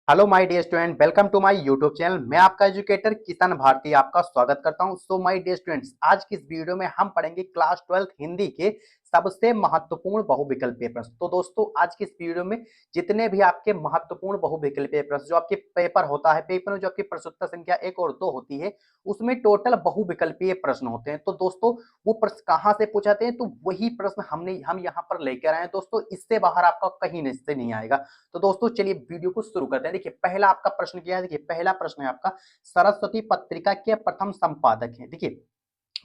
Hello my dear student, welcome to my YouTube channel. मैं आपका educator Kishan Bharti आपका स्वागत करता हूं। सो माय डियर स्टूडेंट्स, आज की इस वीडियो में हम पढ़ेंगे क्लास 12 हिंदी के सबसे महत्वपूर्ण बहुविकल्पीय प्रश्न। तो दोस्तों, आज की इस वीडियो में जितने भी आपके महत्वपूर्ण बहुविकल्पीय प्रश्न जो आपके पेपर होता है, पेपर में जो आपकी प्रश्नोत्तर संख्या 1 और 2 होती है, उसमें टोटल बहुविकल्पीय प्रश्न होते हैं। तो दोस्तों, वो प्रश्न कहाँ से पूछाते हैं, तो वही प्रश्न हम यहाँ पर लेकर आए हैं। दोस्तों, इससे बाहर आपका कहीं से नहीं आएगा। तो दोस्तों, चलिए वीडियो को शुरू करते हैं। देखिए, पहला आपका प्रश्न क्या है। देखिए, पहला प्रश्न है आपका, सरस्वती पत्रिका के प्रथम संपादक है। देखिए,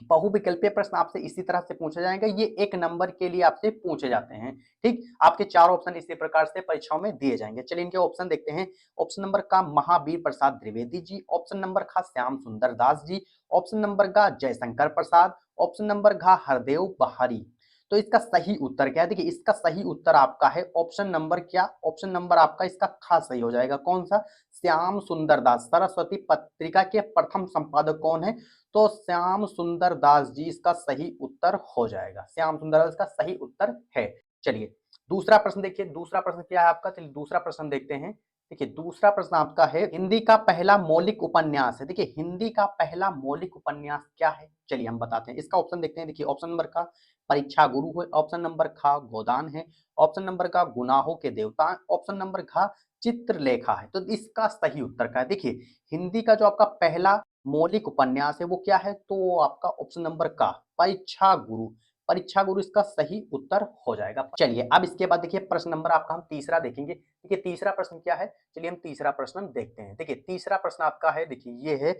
बहुविकल्पीय प्रश्न आपसे इसी तरह से पूछा जाएगा। ये 1 नंबर के लिए आपसे पूछे जाते हैं। ठीक, आपके 4 ऑप्शन इसी प्रकार से परीक्षाओं में दिए जाएंगे। चलिए इनके ऑप्शन देखते हैं। ऑप्शन नंबर का महावीर प्रसाद द्विवेदी जी, ऑप्शन नंबर का श्याम सुंदर दास जी, ऑप्शन नंबर का जयशंकर प्रसाद, ऑप्शन नंबर का हरदेव बहारी। तो इसका सही उत्तर क्या है। देखिए, इसका सही उत्तर आपका है ऑप्शन नंबर क्या, ऑप्शन नंबर आपका इसका खा सही हो जाएगा। कौन सा? श्याम सुंदर दास। सरस्वती पत्रिका के प्रथम संपादक कौन है? तो श्याम सुंदर दास जी इसका सही उत्तर हो जाएगा। श्याम सुंदर दास का सही उत्तर है। चलिए दूसरा प्रश्न देखिए, दूसरा प्रश्न क्या है आपका। चलिए दूसरा प्रश्न देखते हैं। देखिए, दूसरा प्रश्न आपका है, हिंदी का पहला मौलिक उपन्यास है। देखिए, हिंदी का पहला मौलिक उपन्यास क्या है, चलिए हम बताते हैं। इसका ऑप्शन देखते हैं। देखिए, ऑप्शन नंबर का परीक्षा गुरु है, ऑप्शन नंबर खा गोदान है, ऑप्शन नंबर का गुनाहों के देवता, ऑप्शन नंबर घ चित्रलेखा है। तो इसका सही उत्तर क्या है। देखिए, हिंदी का जो आपका पहला मौलिक उपन्यास है वो क्या है, तो आपका ऑप्शन नंबर का परीक्षा गुरु। परीक्षा गुरु इसका सही उत्तर हो जाएगा। चलिए अब इसके बाद देखिए, प्रश्न नंबर आपका हम तीसरा देखेंगे। देखिए, तीसरा प्रश्न क्या है, चलिए हम तीसरा प्रश्न देखते हैं। देखिए, तीसरा प्रश्न आपका है, देखिए ये है,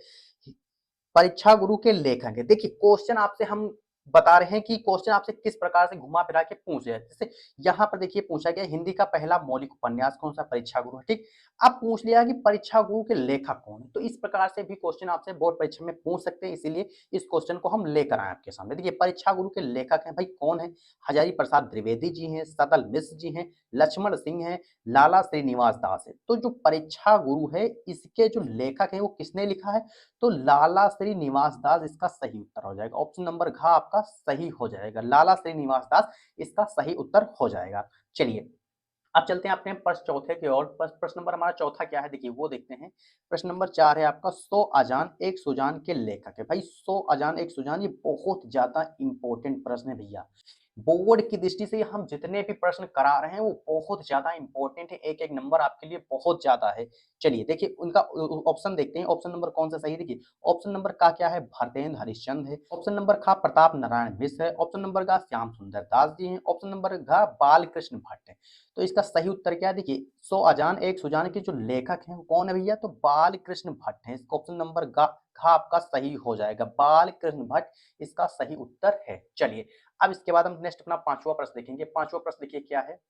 परीक्षा गुरु के लेखक है। देखिए, क्वेश्चन आपसे हम बता रहे हैं कि क्वेश्चन आपसे किस प्रकार से घुमा फिरा के पूछ रहे हैं। जैसे यहाँ पर देखिए पूछा गया, हिंदी का पहला मौलिक उपन्यास कौन सा, परीक्षा गुरु है। ठीक, अब पूछ लिया कि परीक्षा गुरु के लेखक कौन है। तो इस प्रकार से भी क्वेश्चन आपसे बोर्ड परीक्षा में पूछ सकते हैं, इसीलिए इस क्वेश्चन को हम लेकर आए आपके सामने। देखिए, परीक्षा गुरु के लेखक हैं भाई कौन है। हजारी प्रसाद द्विवेदी जी हैं, सदल मिश्र जी हैं, लक्ष्मण सिंह हैं, लाला श्रीनिवास दास है। तो जो परीक्षा गुरु है इसके जो लेखक है वो किसने लिखा है, तो लाला श्रीनिवास दास इसका सही उत्तर हो जाएगा। ऑप्शन नंबर घ आपका सही हो जाएगा। लाला श्रीनिवास दास इसका सही उत्तर हो जाएगा। चलिए अब चलते हैं अपने प्रश्न चौथे की ओर। प्रश्न नंबर हमारा चौथा क्या है, देखिए वो देखते हैं। प्रश्न नंबर 4 है आपका, सो अजान एक सुजान के लेखक है। भाई सो अजान एक सुजान, ये बहुत ज्यादा इंपॉर्टेंट प्रश्न है भैया। बोर्ड की दृष्टि से हम जितने भी प्रश्न करा रहे हैं वो बहुत ज्यादा इंपॉर्टेंट है। एक एक नंबर आपके लिए बहुत ज्यादा है। चलिए देखिए उनका ऑप्शन देखते हैं। ऑप्शन नंबर कौन सा सही है। देखिए, ऑप्शन नंबर का क्या है, भरतेंद्र हरिश्चंद्र है, ऑप्शन नंबर खा प्रताप नारायण मिश्र है, ऑप्शन नंबर का श्याम सुंदर दास जी हैं, ऑप्शन नंबर घ बालकृष्ण भट्ट है। तो इसका सही उत्तर क्या है। देखिए, सो अजान एक सुजान के जो लेखक हैं वो कौन है भैया, तो बालकृष्ण भट्ट है। इसका ऑप्शन नंबर घ आपका सही हो जाएगा। बालकृष्ण भट्ट इसका सही उत्तर है। चलिए अब इसके बाद हम नेक्स्ट अपना पांचवा प्रश्न देखेंगे। पांचवा प्रश्न देखिए क्या है।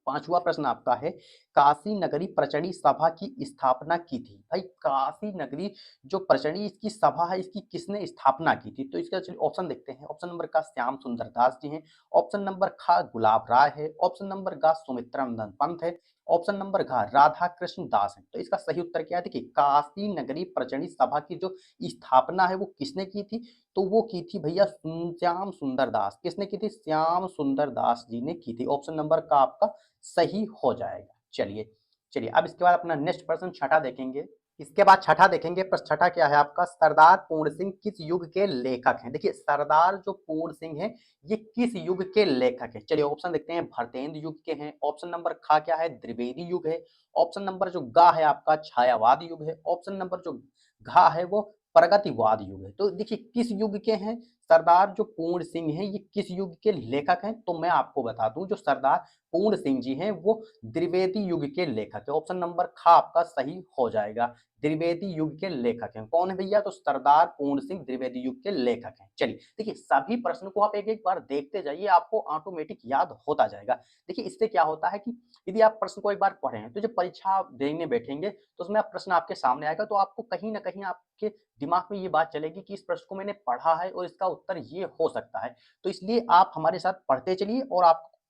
पांचवा प्रश्न आपका है, काशी नगरी प्रचंडी सभा की स्थापना की थी। भाई काशी नगरी जो प्रचंडी इसकी सभा है इसकी किसने स्थापना की थी, तो इसका चलिए ऑप्शन देखते हैं। ऑप्शन नंबर का श्याम सुंदर दास जी हैं, ऑप्शन नंबर खा गुलाब राय है, ऑप्शन नंबर गा सुमित्रा नंदन पंत है, ऑप्शन नंबर घ राधा कृष्ण दास है। तो इसका सही उत्तर क्या है। देखिए, काशी नगरी प्रचंडी सभा की जो स्थापना है वो किसने की थी, तो वो की थी भैया श्याम सुंदर दास। किसने की थी, श्याम सुंदर दास जी ने की थी। ऑप्शन नंबर का आपका सही हो जाएगा। चलिए चलिए अब इसके बाद अपना नेक्स्ट प्रश्न छठा देखेंगे। इसके बाद छठा देखेंगे। प्रश्न छठा क्या है आपका, सरदार पूर्ण सिंह किस युग के लेखक हैं। देखिए, सरदार जो पूर्ण सिंह है ये किस युग के लेखक है। चलिए ऑप्शन देखते हैं। भरतेंद्र युग के हैं, ऑप्शन नंबर खा क्या है, द्विवेदी युग है, ऑप्शन नंबर जो गा है आपका छायावाद युग है, ऑप्शन नंबर जो घा है वो प्रगतिवाद युग है। तो देखिए किस युग के हैं सरदार जो पूर्ण सिंह हैं, ये किस युग के लेखक हैं, तो मैं आपको बता दूं जो सरदार पूर्ण सिंह जी हैं वो द्विवेदी युग के लेखक है। ऑप्शन नंबर खा आपका सही हो जाएगा। द्विवेदी युग के लेखक हैं। कौन है भैया, तो सरदार पूर्ण सिंह द्विवेदी युग के लेखक हैं। चलिए देखिए, सभी प्रश्न को आप एक एक बार देखते जाइए, आपको ऑटोमेटिक याद होता जाएगा। देखिए, इससे क्या होता है कि यदि आप प्रश्न को एक बार पढ़े हैं तो जब परीक्षा आप देने बैठेंगे तो उसमें आप प्रश्न आपके सामने आएगा तो आपको कहीं ना कहीं आपके दिमाग में ये बात चलेगी कि इस प्रश्न को मैंने पढ़ा है और इसका उत्तर ये हो सकता है। तो इसलिए आप हमारे साथ पढ़ते चलिए और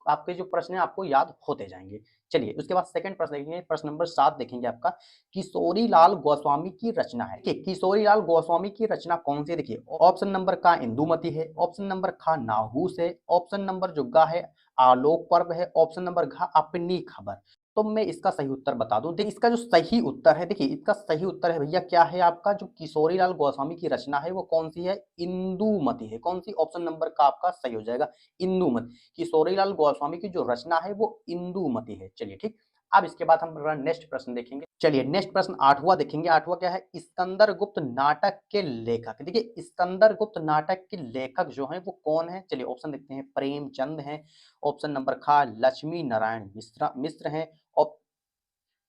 आपके जो प्रश्न है आपको याद होते जाएंगे। चलिए उसके बाद सेकंड प्रश्न देखेंगे। प्रश्न नंबर 7 देखेंगे आपका, किशोरी लाल गोस्वामी की रचना है। देखिए, किशोरी लाल गोस्वामी की रचना कौन सी है। देखिए, ऑप्शन नंबर का इंदुमती है, ऑप्शन नंबर खा नाहूस है, ऑप्शन नंबर जो गा है आलोक पर्व है, ऑप्शन नंबर घा अपनी खबर। तो मैं इसका सही उत्तर बता दूं। देखिए इसका जो सही उत्तर है, देखिए इसका सही उत्तर है भैया क्या है आपका, जो किशोरीलाल गोस्वामी की रचना है वो कौन सी है, इंदुमती है। कौन सी, ऑप्शन नंबर का आपका सही हो जाएगा इंदुमती। किशोरीलाल गोस्वामी की जो रचना है वो इंदुमती है। चलिए ठीक, अब इसके बाद हम नेक्स्ट प्रश्न देखेंगे। चलिए नेक्स्ट प्रश्न आठवां देखेंगे। आठवां क्या है, स्कंदर गुप्त नाटक के लेखक। देखिए स्कंदर गुप्त नाटक के लेखक जो हैं वो कौन है, चलिए ऑप्शन देखते हैं। प्रेमचंद हैं, ऑप्शन नंबर ख लक्ष्मी नारायण मिश्र मिश्र हैं,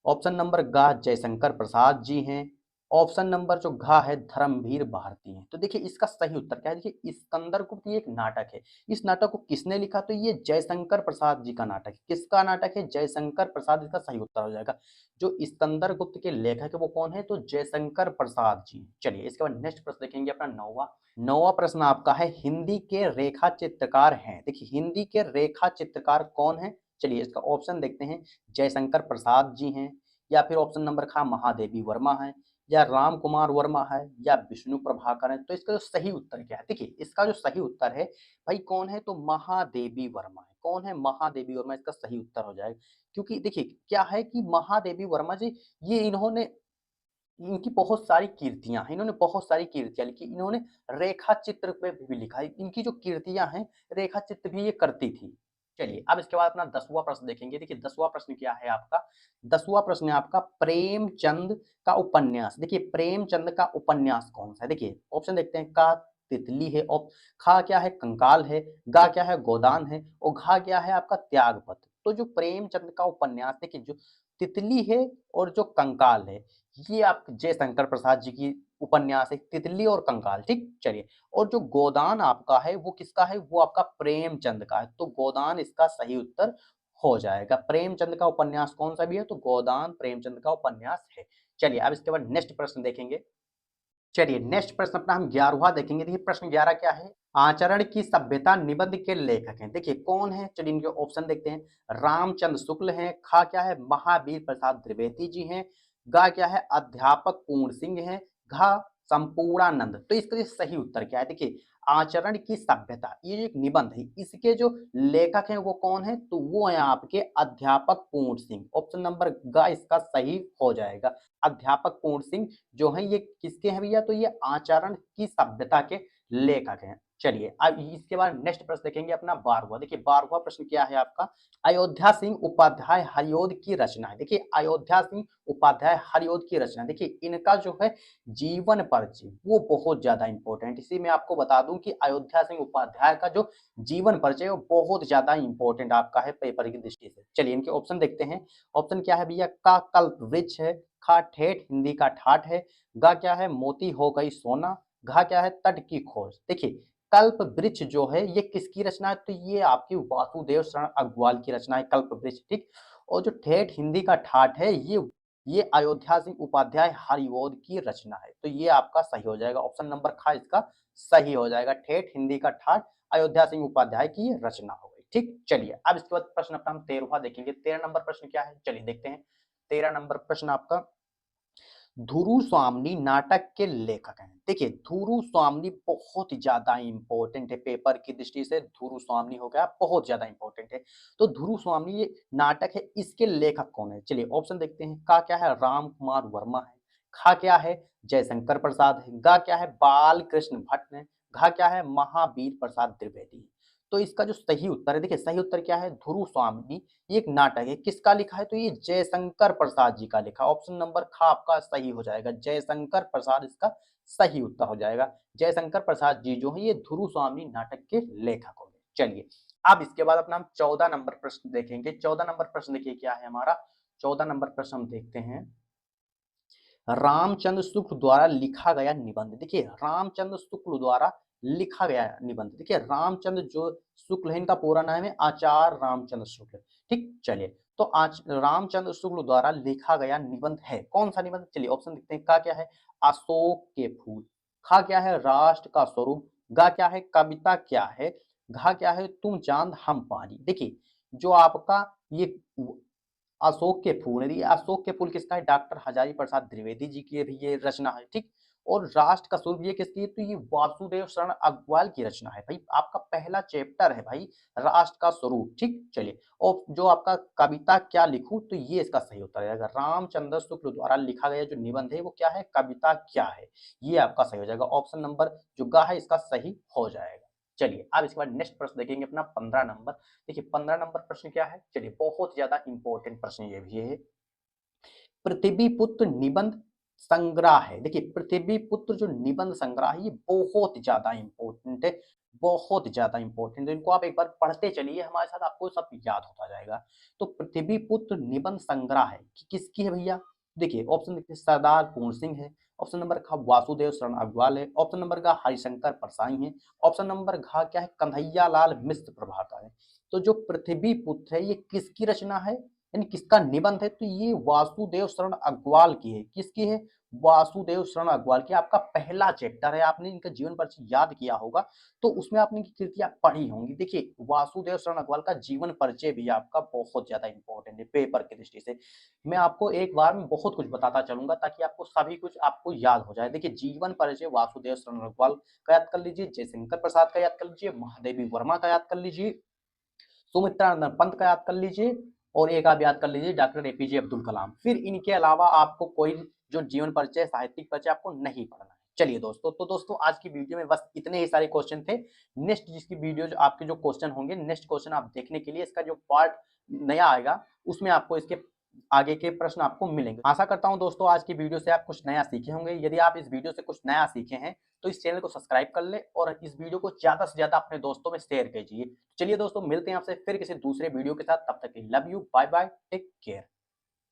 ऑप्शन नंबर ग जयशंकर प्रसाद जी हैं, ऑप्शन नंबर जो घ है धर्मवीर भारती हैं। तो देखिए इसका सही उत्तर क्या है, देखिए स्कंदर गुप्त ये एक नाटक है। इस नाटक को किसने लिखा, तो ये जयशंकर प्रसाद जी का नाटक है। किसका नाटक है, जयशंकर प्रसाद, इसका सही उत्तर हो जाएगा। जो स्कंदर गुप्त के लेखक है वो कौन है, तो जयशंकर प्रसाद जी। चलिए इसके बाद नेक्स्ट प्रश्न देखेंगे अपना नौवा। नौवा प्रश्न आपका है, हिंदी के रेखा चित्रकार हैं। देखिए हिंदी के रेखा चित्रकार कौन है, चलिए इसका ऑप्शन देखते हैं। जयशंकर प्रसाद जी हैं, या फिर ऑप्शन नंबर खा महादेवी वर्मा है, या राम कुमार वर्मा है, या विष्णु प्रभाकर है। तो इसका जो सही उत्तर क्या है, देखिए इसका जो सही उत्तर है भाई कौन है, तो महादेवी वर्मा है। कौन है, महादेवी वर्मा इसका सही उत्तर हो जाएगा। क्योंकि देखिए क्या है कि महादेवी वर्मा जी, ये इन्होंने, इनकी बहुत सारी कीर्तियां हैं, इन्होंने बहुत सारी कीर्तियां लिखी। इन्होंने रेखा चित्र पे भी लिखा है। इनकी जो कीर्तियां हैं रेखा चित्र भी ये करती थी। चलिए अब इसके बाद अपना 10वां प्रश्न देखेंगे। देखिए 10वां प्रश्न क्या है आपका, 10वां प्रश्न है आपका प्रेमचंद का उपन्यास। देखिए प्रेमचंद का उपन्यास कौन सा है, देखिए ऑप्शन देखते हैं। का तितली है, खा क्या है कंकाल है, गा क्या है गोदान है, और घा क्या है आपका त्यागपत्र। तो जो प्रेमचंद का उपन्यास, देखिए जो तितली है और जो कंकाल है, ये आप जयशंकर प्रसाद जी की उपन्यास है, तितली और कंकाल। ठीक, चलिए। और जो गोदान आपका है वो किसका है, वो आपका प्रेमचंद का है। तो गोदान इसका सही उत्तर हो जाएगा। प्रेमचंद का उपन्यास कौन सा भी है, तो गोदान प्रेमचंद का उपन्यास है। चलिए अब इसके बाद नेक्स्ट प्रश्न देखेंगे। चलिए नेक्स्ट प्रश्न अपना हम 11वां देखेंगे। देखिए प्रश्न 11 क्या है, आचरण की सभ्यता निबंध के लेखक हैं। देखिए कौन है, चलिए इनके ऑप्शन देखते हैं। रामचंद्र शुक्ल हैं, खा क्या है महावीर प्रसाद द्विवेदी जी हैं, गा क्या है अध्यापक पूर्ण सिंह हैं, घा संपूर्णानंद। तो इसका सही उत्तर क्या है, देखिए आचरण की सभ्यता ये एक निबंध है, इसके जो लेखक हैं वो कौन है, तो वो है आपके अध्यापक पूर्ण सिंह। ऑप्शन नंबर ग इसका सही हो जाएगा। अध्यापक पूर्ण सिंह जो है ये किसके हैं भैया, तो ये आचरण की सभ्यता के लेखक हैं। चलिए अब इसके बाद नेक्स्ट प्रश्न देखेंगे अपना 12वां। देखिए 12वां प्रश्न क्या है आपका, अयोध्या सिंह उपाध्याय हरिओद की रचना है। देखिए अयोध्या सिंह उपाध्याय हरिओद की रचना, देखिए इनका जो है जीवन परिचय वो बहुत ज्यादा इंपॉर्टेंट। इसी में आपको बता दूं कि अयोध्या सिंह उपाध्याय का जो जीवन परिचय वो बहुत ज्यादा इंपॉर्टेंट आपका है पेपर की दृष्टि से। चलिए इनके ऑप्शन देखते हैं। ऑप्शन क्या है भैया, का कल्प वृक्ष है, खा ठेठ हिंदी का ठाठ है, गा क्या है मोती हो गई सोना, घा क्या है तट की खोज। देखिए कल्प वृक्ष जो है ये किसकी रचना है, तो ये आपकी वासुदेव शरण अग्रवाल की रचना है कल्प वृक्ष। ठीक, और जो ठेठ हिंदी का ठाठ है ये अयोध्या सिंह उपाध्याय हरिओद की रचना है। तो ये आपका सही हो जाएगा। ऑप्शन नंबर खा इसका सही हो जाएगा। ठेठ हिंदी का ठाठ अयोध्या सिंह उपाध्याय की रचना हो गई। ठीक, चलिए अब इसके बाद प्रश्न अपना हम 13वां देखेंगे। 13 नंबर प्रश्न क्या है, चलिए देखते हैं। 13 नंबर प्रश्न आपका, धुरु स्वामी नाटक के लेखक हैं। देखिए धुरु स्वामी बहुत ज्यादा इंपॉर्टेंट है पेपर की दृष्टि से। धुरु स्वामी हो गया बहुत ज्यादा इंपॉर्टेंट है। तो धुरु स्वामी ये नाटक है, इसके लेखक कौन है, चलिए ऑप्शन देखते हैं। का क्या है राम कुमार वर्मा है, खा क्या है जयशंकर प्रसाद है, गा क्या है बाल कृष्ण भट्ट है, घा क्या है महावीर प्रसाद द्विवेदी है। तो इसका जो सही उत्तर है, देखिए सही उत्तर क्या है, ध्रुव स्वामी ये एक नाटक है। किसका लिखा है, तो ये जयशंकर प्रसाद जी का लिखा। ऑप्शन नंबर खा आपका सही हो जाएगा। जयशंकर प्रसाद इसका सही उत्तर हो जाएगा। जयशंकर प्रसाद जी जो है ये ध्रुव स्वामी नाटक के लेखक हो गए। चलिए अब इसके बाद अपना हम 14 नंबर प्रश्न देखेंगे। 14 नंबर प्रश्न देखिए क्या है हमारा। 14 नंबर प्रश्न हम देखते हैं, रामचंद्र शुक्ल द्वारा लिखा गया निबंध। देखिए रामचंद्र शुक्ल द्वारा लिखा गया निबंध। देखिए रामचंद्र जो शुक्ल है इनका पूरा नाम है आचार्य रामचंद्र शुक्ल। ठीक, चलिए तो आज रामचंद्र शुक्ल द्वारा लिखा गया निबंध है कौन सा निबंध, चलिए ऑप्शन देखते हैं। का क्या है अशोक के फूल, खा क्या है राष्ट्र का स्वरूप, गा क्या है कविता क्या है, घा क्या है तुम चांद हम पानी। देखिए जो आपका ये अशोक के फूल है, ये अशोक के फूल किसका है, डॉक्टर हजारी प्रसाद द्विवेदी जी की भी ये रचना है। ठीक, और राष्ट्र का स्वरूप ये किसकी है, तो ये वासुदेव शरण अग्रवाल की रचना है भाई। आपका पहला चैप्टर है भाई राष्ट्र का स्वरूप। ठीक, चलिए। और जो आपका कविता क्या लिखूं, तो ये इसका सही उत्तर है। अगर रामचंद्र शुक्ल द्वारा लिखा गया जो निबंध है वो क्या है, कविता क्या है, ये आपका सही हो जाएगा। ऑप्शन नंबर जो गा है इसका सही हो जाएगा। चलिए अब इसके बाद नेक्स्ट प्रश्न देखेंगे अपना 15 नंबर। देखिए 15 नंबर प्रश्न क्या है, चलिए बहुत ज्यादा इंपॉर्टेंट प्रश्न ये भी है। पृथ्वी पुत्र निबंध संग्रह है। देखिए पृथ्वी पुत्र जो निबंध संग्रह है ये बहुत ज्यादा इंपॉर्टेंट है, बहुत ज्यादा इंपॉर्टेंट है। इनको आप एक बार पढ़ते चलिए हमारे साथ, आपको सब याद होता जाएगा। तो पृथ्वी पुत्र निबंध संग्रह है कि किसकी है भैया, देखिए ऑप्शन देखिए सरदार पूर्ण सिंह है, ऑप्शन नंबर का वासुदेव शरण अग्रवाल है, ऑप्शन नंबर का हरिशंकर परसाई है, ऑप्शन नंबर घ क्या है, कन्हैया लाल मिश्र प्रभाता है। तो जो पृथ्वी पुत्र है ये किसकी रचना है, यानी किसका निबंध है, तो ये वासुदेव शरण अग्रवाल की है। किसकी है, वासुदेव शरण अग्रवाल की। आपका पहला चैप्टर है, आपने इनका जीवन परिचय याद किया होगा, तो उसमें आपने इनकी कृतियां पढ़ी होंगी। देखिए वासुदेव शरण अग्रवाल का जीवन परिचय भी आपका बहुत ज्यादा इंपॉर्टेंट है पेपर की दृष्टि से। मैं आपको एक बार में बहुत कुछ बताता चलूंगा ताकि आपको सभी कुछ आपको याद हो जाए। देखिए जीवन परिचय वासुदेव शरण अग्रवाल का याद कर लीजिए, जयशंकर प्रसाद का याद कर लीजिए, महादेवी वर्मा का याद कर लीजिए, सुमित्रानंद पंत का याद कर लीजिए, और एक आप याद कर लीजिए डॉक्टर एपीजे अब्दुल कलाम। फिर इनके अलावा आपको कोई जो जीवन परिचय साहित्यिक परिचय आपको नहीं पढ़ना है। चलिए दोस्तों, तो दोस्तों आज की वीडियो में बस इतने ही सारे क्वेश्चन थे। नेक्स्ट जिसकी वीडियो जो आपके जो क्वेश्चन होंगे, नेक्स्ट क्वेश्चन आप देखने के लिए इसका जो पार्ट नया आएगा उसमें आपको इसके आगे के प्रश्न आपको मिलेंगे। आशा करता हूं दोस्तों आज की वीडियो से आप कुछ नया सीखे होंगे। यदि आप इस वीडियो से कुछ नया सीखे हैं तो इस चैनल को सब्सक्राइब कर ले और इस वीडियो को ज्यादा से ज्यादा अपने दोस्तों में शेयर कीजिए। चलिए दोस्तों मिलते हैं आपसे फिर किसी दूसरे वीडियो के साथ, तब तक के लिए love you, bye bye, take care.